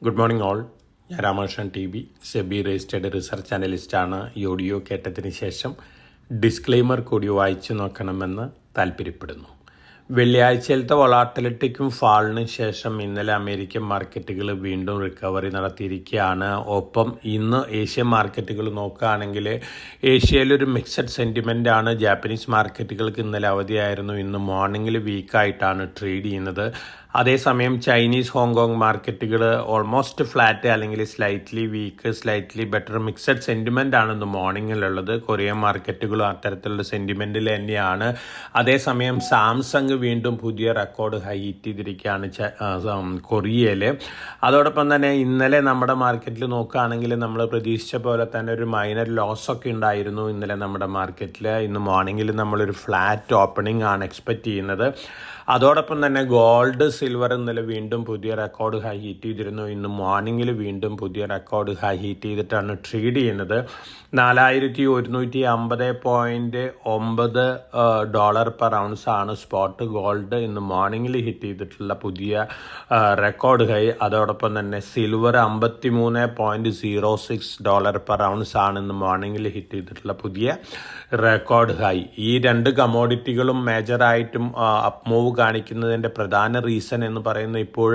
Good morning all. ഞാൻ Ramakrishnan T B, SEBI registered research അനലിസ്റ്റാണ്. ഈ ഓഡിയോ കേട്ടതിന് ശേഷം ഡിസ്ക്ലെയിമർ കൂടി വായിച്ചു നോക്കണമെന്ന് താല്പര്യപ്പെടുന്നു. വെള്ളിയാഴ്ചയിലത്തെ വൊളാറ്റിലിറ്റിക്കും ഫാളിനും ശേഷം ഇന്നലെ അമേരിക്കൻ മാർക്കറ്റുകൾ വീണ്ടും റിക്കവറി നടത്തിയിരിക്കുകയാണ്. ഒപ്പം ഇന്ന് ഏഷ്യൻ മാർക്കറ്റുകൾ നോക്കുകയാണെങ്കിൽ ഏഷ്യയിലൊരു മിക്സഡ് സെൻറ്റിമെൻ്റ് ആണ്. ജാപ്പനീസ് മാർക്കറ്റുകൾക്ക് ഇന്നലെ അവധിയായിരുന്നു. ഇന്ന് മോർണിംഗിൽ വീക്കായിട്ടാണ് ട്രേഡ് ചെയ്യുന്നത്. അതേസമയം ചൈനീസ് ഹോങ്കോങ് മാർക്കറ്റുകൾ ഓൾമോസ്റ്റ് ഫ്ലാറ്റ് അല്ലെങ്കിൽ slightly weak, slightly better mixed sentiment ആണ് ഇന്ന് മോർണിംഗിലുള്ളത്. കൊറിയൻ മാർക്കറ്റുകളും അത്തരത്തിലുള്ള സെൻറ്റിമെൻറ്റിൽ തന്നെയാണ്. അതേസമയം സാംസങ് വീണ്ടും പുതിയ റെക്കോർഡ് ഹൈ ഹിറ്റ് ചെയ്തിരിക്കുകയാണ് കൊറിയയിൽ. അതോടൊപ്പം തന്നെ ഇന്നലെ നമ്മുടെ മാർക്കറ്റിൽ നോക്കുകയാണെങ്കിൽ നമ്മൾ പ്രതീക്ഷിച്ച പോലെ തന്നെ ഒരു മൈനർ ലോസ് ഒക്കെ ഉണ്ടായിരുന്നു ഇന്നലെ നമ്മുടെ മാർക്കറ്റിൽ. ഇന്ന് മോർണിംഗിൽ നമ്മളൊരു ഫ്ലാറ്റ് ഓപ്പണിംഗ് ആണ് എക്സ്പെക്റ്റ് ചെയ്യുന്നത്. അതോടൊപ്പം തന്നെ ഗോൾഡ്, സിൽവർ ഇന്നലെ വീണ്ടും പുതിയ റെക്കോർഡ് ഹൈ ഹിറ്റ് ചെയ്തിരുന്നു. ഇന്ന് മോർണിംഗിൽ വീണ്ടും പുതിയ റെക്കോർഡ് ഹൈ ഹിറ്റ് ചെയ്തിട്ടാണ് ട്രേഡ് ചെയ്യുന്നത്. $4150.9 പെർ ഔൺസ് ആണ് സ്പോട്ട് ഗോൾഡ് ഇന്ന് മോർണിംഗിൽ ഹിറ്റ് ചെയ്തിട്ടുള്ള പുതിയ റെക്കോർഡ് ഹൈ. അതോടൊപ്പം തന്നെ സിൽവർ $53.06 പെർ ഔൺസ് ആണ് ഇന്ന് മോർണിംഗിൽ ഹിറ്റ് ചെയ്തിട്ടുള്ള പുതിയ റെക്കോർഡ് ഹൈ. ഈ രണ്ട് കമോഡിറ്റികളും മേജറായിട്ടും അപ്പ് മൂവ് കാണിക്കുന്നതിൻ്റെ പ്രധാന റീസൺ എന്ന് പറയുന്നത് ഇപ്പോൾ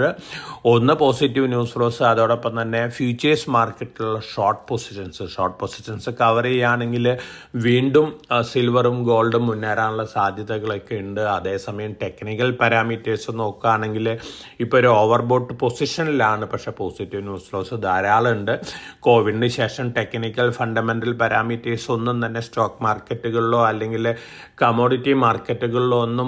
ഒന്ന് പോസിറ്റീവ് ന്യൂസ് ഫ്ലോസ്, അതോടൊപ്പം തന്നെ ഫ്യൂച്ചേഴ്സ് മാർക്കറ്റിലുള്ള ഷോർട്ട് പൊസിഷൻസ് കവർ ചെയ്യുകയാണെങ്കിൽ വീണ്ടും സിൽവറും ഗോൾഡും മുന്നേറാനുള്ള സാധ്യതകളൊക്കെ ഉണ്ട്. അതേസമയം ടെക്നിക്കൽ പാരാമീറ്റേഴ്സ് നോക്കുകയാണെങ്കിൽ ഇപ്പോൾ ഒരു ഓവർബോട്ട് പൊസിഷനിലാണ്. പക്ഷേ പോസിറ്റീവ് ന്യൂസ് ഫ്ലോസ് ധാരാളം ഉണ്ട്. കോവിഡിന് ശേഷം ടെക്നിക്കൽ ഫണ്ടമെൻ്റൽ പാരാമീറ്റേഴ്സ് ഒന്നും തന്നെ സ്റ്റോക്ക് മാർക്കറ്റുകളിലോ അല്ലെങ്കിൽ കമോഡിറ്റി മാർക്കറ്റുകളിലോ ഒന്നും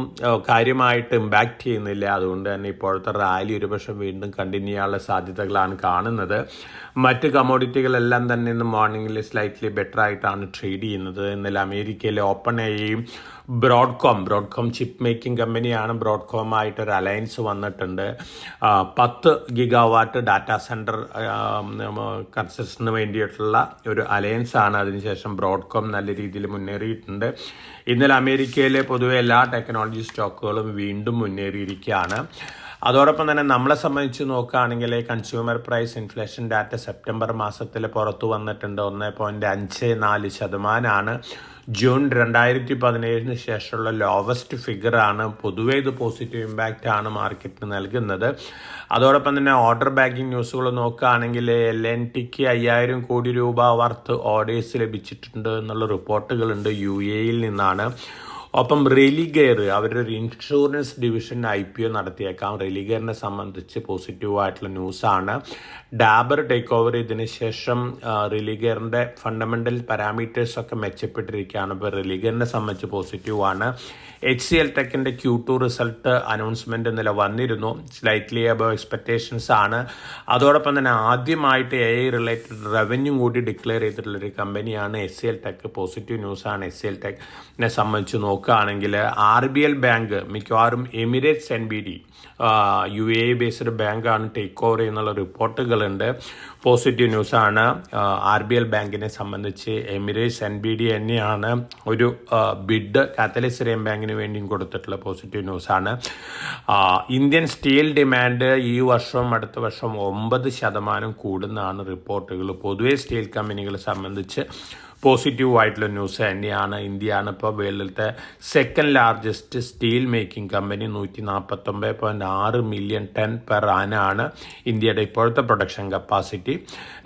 കാര്യമായിട്ട് ഇമ്പാക്റ്റ് ചെയ്യുന്നില്ല. അതുകൊണ്ട് തന്നെ ഇപ്പോഴത്തെ റാലി ഒരുപക്ഷെ വീണ്ടും കണ്ടിന്യൂ ചെയ്യാനുള്ള സാധ്യതകളാണ് കാണുന്നത്. മറ്റ് കമോഡിറ്റികളെല്ലാം തന്നെ ഇന്ന് മോർണിംഗിൽ സ്ലൈറ്റ്ലി ബെറ്റർ ആയിട്ടാണ് ട്രേഡ് ചെയ്യുന്നത്. ഇന്നലെ അമേരിക്കയിലെ ഓപ്പൺ എയും ബ്രോഡ്കോം ചിപ്പ് മേക്കിംഗ് കമ്പനിയാണ്. ബ്രോഡ്കോമായിട്ടൊരു അലയൻസ് വന്നിട്ടുണ്ട്. 10 ഗിഗാവാട്ട് ഡാറ്റാ സെൻറ്റർ കൺസ്ട്രക്ഷന് വേണ്ടിയിട്ടുള്ള ഒരു അലയൻസ് ആണ്. അതിനുശേഷം ബ്രോഡ്കോം നല്ല രീതിയിൽ മുന്നേറിയിട്ടുണ്ട്. ഇന്നലെ അമേരിക്കയിലെ പൊതുവെ എല്ലാ ടെക്നോളജി സ്റ്റോക്കുകളും വീണ്ടും മുന്നേറിയിരിക്കുകയാണ്. അതോടൊപ്പം തന്നെ നമ്മളെ സംബന്ധിച്ച് നോക്കുകയാണെങ്കിൽ consumer price inflation data September മാസത്തിൽ പുറത്തു വന്നിട്ടുണ്ട്. 1.54% ജൂൺ 2017 ശേഷമുള്ള ലോവസ്റ്റ് ഫിഗറാണ്. പൊതുവേ ഇത് പോസിറ്റീവ് ഇമ്പാക്റ്റ് ആണ് മാർക്കറ്റിന് നൽകുന്നത്. അതോടൊപ്പം തന്നെ ഓർഡർ ബാങ്കിങ് ന്യൂസുകൾ നോക്കുകയാണെങ്കിൽ LNTക്ക് 5000 കോടി രൂപ വർത്ത് ഓർഡേഴ്സ് ലഭിച്ചിട്ടുണ്ട് എന്നുള്ള റിപ്പോർട്ടുകളുണ്ട്. UAEയിൽ നിന്നാണ്. ഒപ്പം റെലിഗെയർ അവരുടെ ഒരു ഇൻഷുറൻസ് ഡിവിഷൻ IPO നടത്തിയേക്കാം. റെലിഗെയറിനെ സംബന്ധിച്ച് പോസിറ്റീവായിട്ടുള്ള ന്യൂസാണ്. ഡാബർ ടേക്ക് ഓവർ ചെയ്തതിന് ശേഷം റെലിഗെയറിൻ്റെ ഫണ്ടമെൻ്റൽ പാരാമീറ്റേഴ്സൊക്കെ മെച്ചപ്പെട്ടിരിക്കുകയാണ്. ഇപ്പോൾ റെലിഗെയറിനെ സംബന്ധിച്ച് പോസിറ്റീവാണ്. HCL ടെക്കിൻ്റെ Q2 റിസൾട്ട് അനൗൺസ്മെൻറ്റ് ഇന്നലെ വന്നിരുന്നു. സ്ലൈറ്റ്ലി അബവ് എക്സ്പെക്റ്റേഷൻസ് ആണ്. അതോടൊപ്പം തന്നെ ആദ്യമായിട്ട് AI റിലേറ്റഡ് റവന്യൂ കൂടി ഡിക്ലെയർ ചെയ്തിട്ടുള്ളൊരു കമ്പനിയാണ് HCL ടെക്. പോസിറ്റീവ് ന്യൂസാണ് HCL ടെക്കിനെ സംബന്ധിച്ച് നോക്കുകയാണെങ്കിൽ. RBL ബാങ്ക് മിക്കവാറും എമിറേറ്റ്സ് NBD UAE ബേസ്ഡ് ബാങ്കാണ് ടേക്ക് ഓവർ ചെയ്യുന്നുള്ള റിപ്പോർട്ടുകളുണ്ട്. പോസിറ്റീവ് ന്യൂസാണ്. RBL ബാങ്കിനെ സംബന്ധിച്ച് എമിറേറ്റ്സ് NBD തന്നെയാണ് ഒരു ബിഡ് കാത്തലിക് ബാങ്കിന് വേണ്ടിയും കൊടുത്തിട്ടുള്ള പോസിറ്റീവ് ന്യൂസാണ്. ഇന്ത്യൻ സ്റ്റീൽ ഡിമാൻഡ് ഈ വർഷവും അടുത്ത വർഷം 9% കൂടുന്നതാണ് റിപ്പോർട്ടുകൾ. പൊതുവെ സ്റ്റീൽ കമ്പനികളെ സംബന്ധിച്ച് പോസിറ്റീവായിട്ടുള്ള ന്യൂസ് തന്നെയാണ്. ഇന്ത്യയാണ് ഇപ്പോൾ വേൾഡിലത്തെ second largest steel making company. 149.6 million ton per ആനാണ് ഇന്ത്യയുടെ ഇപ്പോഴത്തെ പ്രൊഡക്ഷൻ കപ്പാസിറ്റി.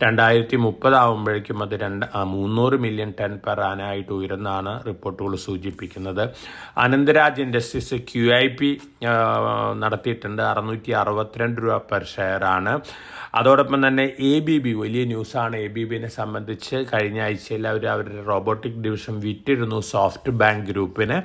2030 ആകുമ്പോഴേക്കും അത് 300 മില്യൺ ടൺ പെർ ആനായിട്ട് ഉയരുന്നതാണ് റിപ്പോർട്ടുകൾ സൂചിപ്പിക്കുന്നത്. അനന്തരാജ് ഇൻഡസ്ട്രീസ് QIP നടത്തിയിട്ടുണ്ട്. 662 രൂപ പെർ ഷെയറാണ്. അതോടൊപ്പം തന്നെ ABB വലിയ ന്യൂസാണ്. ABBനെ സംബന്ധിച്ച് കഴിഞ്ഞ ആഴ്ചയിൽ അവരുടെ റോബോട്ടിക് ഡിവിഷൻ വിറ്റിരുന്നു സോഫ്റ്റ് ബാങ്ക് ഗ്രൂപ്പിന്.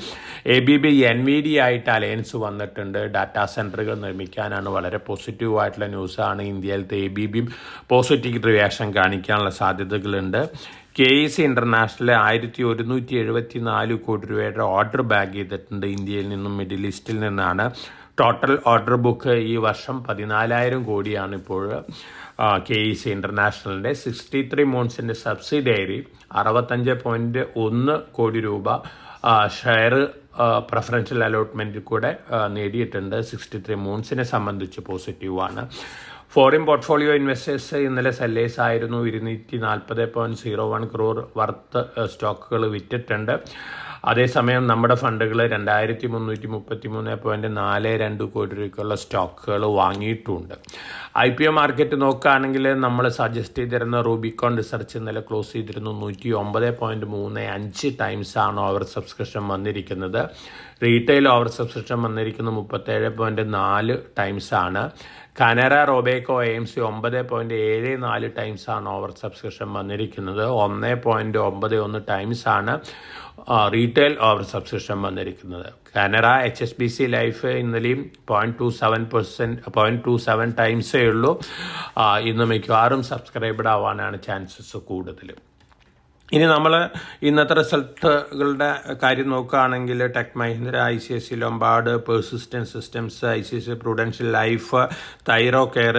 ABB NVIDIA ആയിട്ട് അലയൻസ് വന്നിട്ടുണ്ട്. ഡാറ്റാ സെൻറ്ററുകൾ നിർമ്മിക്കാനാണ്. വളരെ പോസിറ്റീവായിട്ടുള്ള ന്യൂസാണ്. ഇന്ത്യയിലത്തെ ABBയും പോസിറ്റീവ് റിയാക്ഷൻ കാണിക്കാനുള്ള സാധ്യതകളുണ്ട്. KEC ഇൻ്റർനാഷണൽ 1174 കോടി രൂപയുടെ ഓർഡർ ബാഗ് ചെയ്തിട്ടുണ്ട്. ഇന്ത്യയിൽ നിന്നും മിഡിൽ ഈസ്റ്റിൽ നിന്നാണ്. ടോട്ടൽ ഓർഡർ ബുക്ക് ഈ വർഷം 14,000 കോടിയാണ് ഇപ്പോൾ. KEC ഇൻ്റർനാഷണലിൻ്റെ 63 മോൺസിൻ്റെ സബ്സിഡിയറി 65.1 കോടി രൂപ ഷെയർ preferential allotment കൂടെ നേടിയിട്ടുണ്ട്. 63 മൂൺസിനെ സംബന്ധിച്ച് പോസിറ്റീവാണ്. ഫോറിൻ പോർട്ട്ഫോളിയോ ഇൻവെസ്റ്റേഴ്സ് ഇന്നലെ സെല്ലേഴ്സ് ആയിരുന്നു. 240.01 crore വർത്ത് സ്റ്റോക്കുകൾ വിറ്റിട്ടുണ്ട്. അതേസമയം നമ്മുടെ ഫണ്ടുകൾ 2333.42 കോടി രൂപയ്ക്കുള്ള സ്റ്റോക്കുകൾ വാങ്ങിയിട്ടുമുണ്ട്. IPO മാർക്കറ്റ് നോക്കുകയാണെങ്കിൽ നമ്മൾ സജസ്റ്റ് ചെയ്തിരുന്ന റൂബിക്കോൺ റിസർച്ച് ഇന്നലെ ക്ലോസ് ചെയ്തിരുന്നു. 109.35 ടൈംസാണ് ഓവർ സബ്സ്ക്രിപ്ഷൻ വന്നിരിക്കുന്നത്. റീറ്റെയിൽ ഓവർ സബ്സ്ക്രിപ്ഷൻ വന്നിരിക്കുന്നത് 37.4 ടൈംസാണ്. കാനറ റോബേക്കോ AMC 9.74 ടൈംസാണ് ഓവർ സബ്സ്ക്രിപ്ഷൻ വന്നിരിക്കുന്നത്. 1.91 ടൈംസാണ് റീറ്റെയിൽ ഓവർ സബ്സ്ക്രിപ്ഷൻ വന്നിരിക്കുന്നത്. കാനറ HSBC ലൈഫ് ഇന്നലെയും 0.27 ടൈംസേ ഉള്ളൂ. ഇന്ന് മിക്കവാറും സബ്സ്ക്രൈബഡ് ആവാനാണ് ചാൻസസ് കൂടുതൽ. ഇനി നമ്മൾ ഇന്നത്തെ റിസൾട്ടുകളുടെ കാര്യം നോക്കുകയാണെങ്കിൽ tech Mahindra, ICICI Lombard, persistent systems, ICICI prudential life, Thyro care,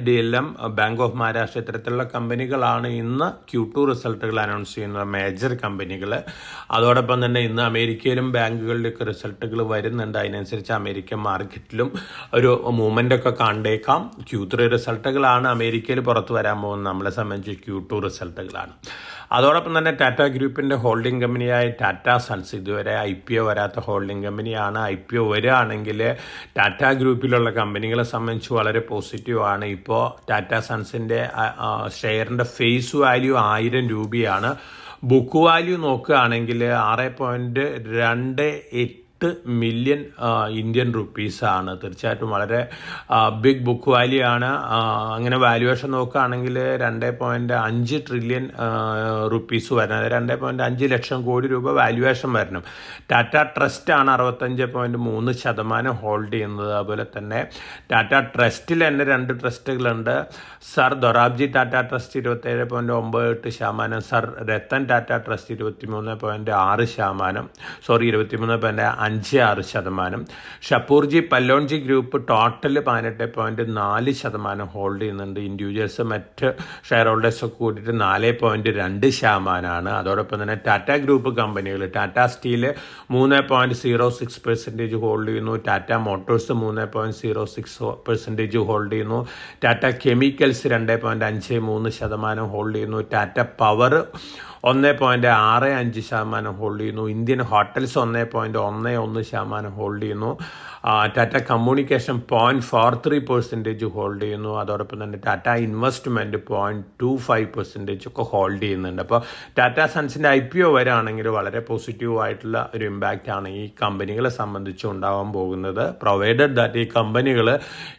DLM, bank of Maharashtra ഇത്തരത്തിലുള്ള കമ്പനികളാണ് ഇന്ന് Q2 റിസൾട്ടുകൾ അനൗൺസ് ചെയ്യുന്ന മേജർ കമ്പനികൾ. അതോടൊപ്പം തന്നെ ഇന്ന് അമേരിക്കയിലും ബാങ്കുകളിലൊക്കെ റിസൾട്ടുകൾ വരുന്നുണ്ട്. അതിനനുസരിച്ച് അമേരിക്കൻ മാർക്കറ്റിലും ഒരു മൂവ്മെൻ്റ് ഒക്കെ കണ്ടേക്കാം. Q3 റിസൾട്ടുകളാണ് അമേരിക്കയിൽ പുറത്തു വരാൻ പോകുന്നത്. നമ്മളെ സംബന്ധിച്ച് Q2 റിസൾട്ടുകളാണ്. അതോടൊപ്പം തന്നെ ടാറ്റ ഗ്രൂപ്പിൻ്റെ ഹോൾഡിംഗ് കമ്പനിയായ ടാറ്റ സൺസ് ഇതുവരെ IPO വരാത്ത ഹോൾഡിംഗ് കമ്പനിയാണ്. IPO വരികയാണെങ്കിൽ ടാറ്റ ഗ്രൂപ്പിലുള്ള കമ്പനികളെ സംബന്ധിച്ച് വളരെ പോസിറ്റീവാണ്. ഇപ്പോൾ ടാറ്റ സൺസിൻ്റെ ഷെയറിൻ്റെ ഫേസ് വാല്യൂ 1000 രൂപയാണ്. ബുക്ക് വാല്യൂ നോക്കുകയാണെങ്കിൽ 6.28 മില്യൺ ഇന്ത്യൻ റുപ്പീസാണ്. തീർച്ചയായിട്ടും വളരെ ബിഗ് ബുക്ക് വാല്യൂ ആണ്. അങ്ങനെ വാല്യുവേഷൻ നോക്കുകയാണെങ്കിൽ 2.5 ട്രില്യൺ റുപ്പീസ് വരണം. 2.5 ലക്ഷം കോടി രൂപ വാല്യുവേഷൻ വരണം. ടാറ്റ ട്രസ്റ്റാണ് 65.3% ഹോൾഡ് ചെയ്യുന്നത്. അതുപോലെ തന്നെ ടാറ്റ ട്രസ്റ്റിൽ തന്നെ 2 ട്രസ്റ്റുകളുണ്ട്. Sir Dorabji Tata trust 27.98%, sir Ratan Tata trust 23.6%, 23.56%. Shapoorji Pallonji group total 18.4% hold ചെയ്യുന്നുണ്ട്. ഇൻഡിവിജ്വൽസ് മറ്റ് ഷെയർ ഹോൾഡേഴ്സൊക്കെ കൂട്ടിയിട്ട് 4.2%. അതോടൊപ്പം തന്നെ ടാറ്റ ഗ്രൂപ്പ് കമ്പനികൾ ടാറ്റ സ്റ്റീല് 3.06% ഹോൾഡ് ചെയ്യുന്നു. ടാറ്റ മോട്ടോഴ്സ് 3.06% ഹോൾഡ് ചെയ്യുന്നു. ടാറ്റ കെമിക്കൽസ് 2.53% ഹോൾഡ് ചെയ്യുന്നു. ടാറ്റ പവർ 1.65% ഹോൾഡ് ചെയ്യുന്നു. ഇന്ത്യൻ ഹോട്ടൽസ് 1.11% ഹോൾഡ് ചെയ്യുന്നു. ടാറ്റ കമ്മ്യൂണിക്കേഷൻ 0.43% ഹോൾഡ് ചെയ്യുന്നു. അതോടൊപ്പം തന്നെ ടാറ്റ ഇൻവെസ്റ്റ്മെൻറ്റ് 0.25% ഒക്കെ ഹോൾഡ് ചെയ്യുന്നുണ്ട്. അപ്പോൾ ടാറ്റ സൺസിൻ്റെ IPO വരാണെങ്കിൽ വളരെ പോസിറ്റീവായിട്ടുള്ള ഒരു ഇമ്പാക്റ്റ് ആണ് ഈ കമ്പനികളെ സംബന്ധിച്ച് ഉണ്ടാവാൻ പോകുന്നത്. പ്രൊവൈഡഡ് ദാറ്റ് ഈ കമ്പനികൾ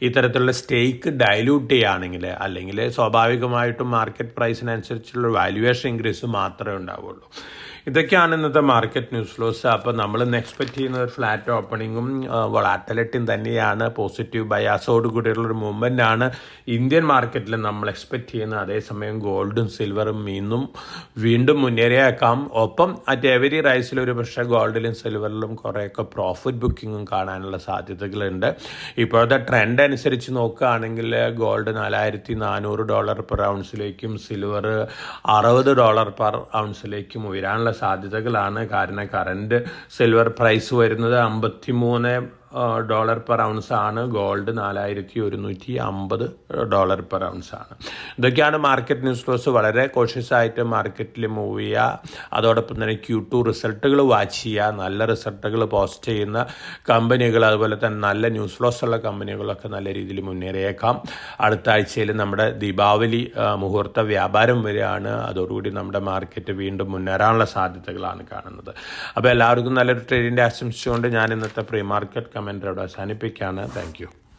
ഇത്തരത്തിലുള്ള സ്റ്റേക്ക് ഡൈല്യൂട്ട് ചെയ്യുകയാണെങ്കിൽ, അല്ലെങ്കിൽ സ്വാഭാവികമായിട്ടും മാർക്കറ്റ് പ്രൈസിനനുസരിച്ചുള്ള വാല്യുവേഷൻ ഇൻക്രീസ് മാത്രമേ ഉണ്ടാവുള്ളൂ. ഇതൊക്കെയാണ് ഇന്നത്തെ മാർക്കറ്റ് ന്യൂസ് ഫ്ലോസ്. അപ്പോൾ നമ്മൾ ഇന്ന് എക്സ്പെക്ട് ചെയ്യുന്ന ഒരു ഫ്ലാറ്റ് ഓപ്പണിങ്ങും വോളാറ്റിലിറ്റിയും തന്നെയാണ്. പോസിറ്റീവ് ബയാസോട് കൂടിയുള്ളൊരു മൂവ്മെൻ്റ് ആണ് ഇന്ത്യൻ മാർക്കറ്റിൽ നമ്മൾ എക്സ്പെക്ട് ചെയ്യുന്നത്. അതേസമയം ഗോൾഡും സിൽവറും വീണ്ടും മുന്നേറിയേക്കാം. ഒപ്പം അറ്റ് എവരി റൈസിൽ ഒരു പക്ഷേ ഗോൾഡിലും സിൽവറിലും കുറേയൊക്കെ പ്രോഫിറ്റ് ബുക്കിങ്ങും കാണാനുള്ള സാധ്യതകളുണ്ട്. ഇപ്പോഴത്തെ ട്രെൻഡ് അനുസരിച്ച് നോക്കുകയാണെങ്കിൽ ഗോൾഡ് $4,400 പെർ ഔൺസിലേക്കും സിൽവർ $60 പെർ ഔൺസിലേക്കും ഉയരാനുള്ള സാധ്യതകളാണ്. കാരണം കറണ്ട് സിൽവർ പ്രൈസ് വരുന്നത് $53 പെർ ഔൺസ് ആണ്. ഗോൾഡ് $4,150 പെർ ഔൺസ് ആണ്. ഇതൊക്കെയാണ് മാർക്കറ്റ് ന്യൂസ് ഫ്ലോസ്. വളരെ കോഷ്യസ് ആയിട്ട് മാർക്കറ്റിൽ മൂവ് ചെയ്യുക. അതോടൊപ്പം തന്നെ Q2 റിസൾട്ടുകൾ വാച്ച് ചെയ്യുക. നല്ല റിസൾട്ടുകൾ പോസ്റ്റ് ചെയ്യുന്ന കമ്പനികൾ, അതുപോലെ തന്നെ നല്ല ന്യൂസ് ഫ്ലോസ് ഉള്ള കമ്പനികളൊക്കെ നല്ല രീതിയിൽ മുന്നേറിയേക്കാം. അടുത്ത ആഴ്ചയിൽ നമ്മുടെ ദീപാവലി മുഹൂർത്ത വ്യാപാരം വരികയാണ്. അതോടുകൂടി നമ്മുടെ മാർക്കറ്റ് വീണ്ടും മുന്നേറാനുള്ള സാധ്യതകളാണ് കാണുന്നത്. അപ്പോൾ എല്ലാവർക്കും നല്ലൊരു ട്രേഡിൻ്റെ ആശംസിച്ചുകൊണ്ട് ഞാൻ ഇന്നത്തെ പ്രീ മാർക്കറ്റ് കമൻ്റ് അവിടെ അവസാനിപ്പിക്കുകയാണ്. Thank you.